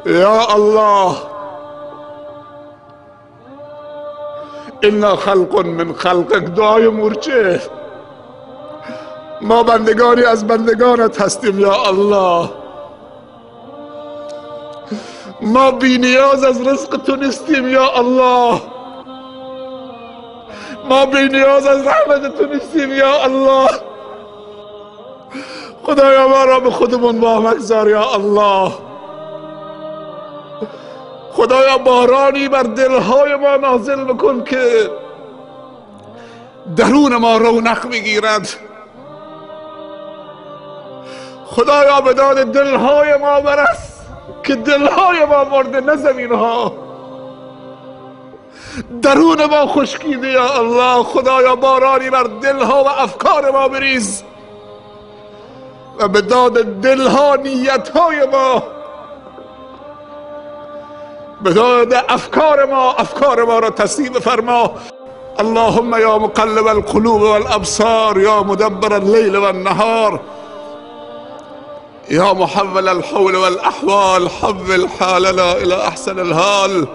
یا الله انا خلق من خلقک. دعای مورچه، ما بندگانی از بندگانت هستیم یا الله. ما بی نیاز از رزق تو نیستیم یا الله. ما بی نیاز از رحمت تو نیستیم یا الله. خدایا ما را به خودمون وامگذار یا الله. خدایا بارانی بر دلهای ما نازل بکن که درون ما رونق بگیرد. خدایا به داد دلهای ما برس که دلهای ما مرده، نه زمینها. درون ما خشکیده یا الله. خدایا بارانی بر دلها و افکار ما بریز و به داد دلها نیتهای ما، به داد افکار ما را تصدیق فرما. اللهم یا مقلب القلوب والابصار، یا مدبر اللیل والنهار، یا محول الحول والاحوال، حول حالنا الى احسن الحال.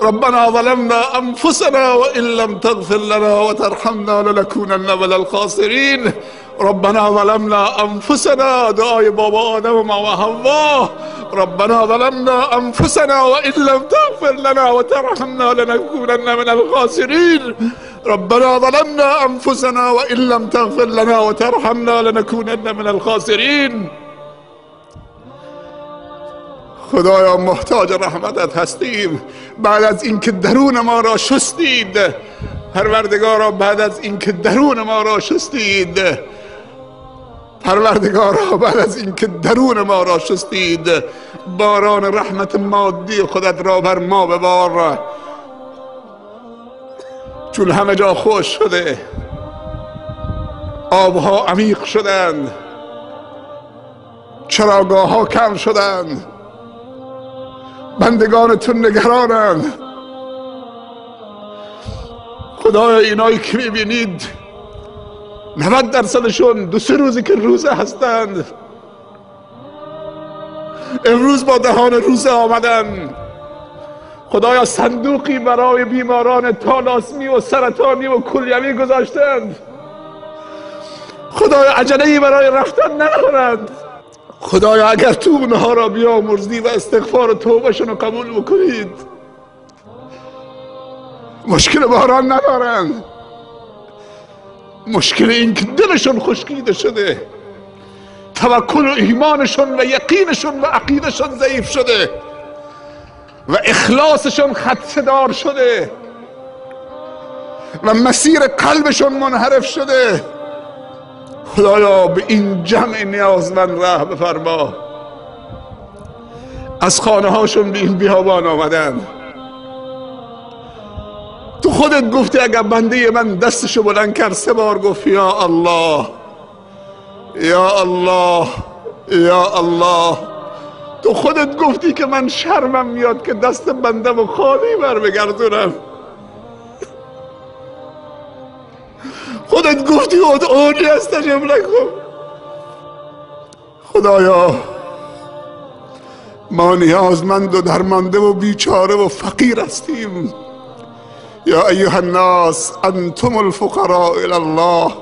ربنا ظلمنا انفسنا وان لم تغفر لنا وترحمنا لنكونن من الخاسرین. ربنا ظلمنا انفسنا، دعای بابا آدم و ما حوا. ربنا ظلمنا انفسنا وان لم تغفر لنا وترحمنا لنكونن من الخاسرین. ربنا ظلمنا انفسنا وان لم تغفر لنا وترحمنا لنكونن من الخاسرین. خدایا محتاج رحمتت هستیم. بعد از اینکه درون ما را شستید، پروردگارا، بعد از اینکه درون ما را شستید، پروردگارا، بعد از اینکه درون ما را شستید، باران رحمت مادی خودت را بر ما ببار. چون همه جا خوش شده، آبها عمیق شدند، چراگاه ها کم شدند، بندگان تو نگرانند. خدایا اینایی که میبینید 90%شون 2-3 روزی که روزه هستند، امروز با دهان روزه آمدن. خدایا صندوقی برای بیماران تالاسمی و سرطانی و کلیوی گذاشتند. خدایا عجله‌ای برای رفتن ندارند. خدایا اگر تو اونها را بیامرزی و استغفار و توبهشون رو قبول بکنید، مشکل باران ندارند. مشکل این که دلشون خشکیده شده، توکل و ایمانشون و یقینشون و عقیدشون ضعیف شده و اخلاصشون خدشه‌دار شده و مسیر قلبشون منحرف شده. خدایا به این جمع نیازمند رحم بفرما. از خانه هاشون به این بیابان آمدن. تو خودت گفتی اگر بنده من دستشو بلند کرد 3 بار گفت یا الله یا الله یا الله. تو خودت گفتی که من شرمم میاد که دست بندم و خالی بر بگردونم. خودت گفتی ادعونی استجب لکم. خدایا ما نیازمند و درمانده و بیچاره و فقیر هستیم. یا ایها الناس انتم الفقراء الی الله.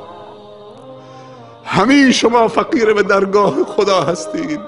همه شما فقیر به درگاه خدا هستید.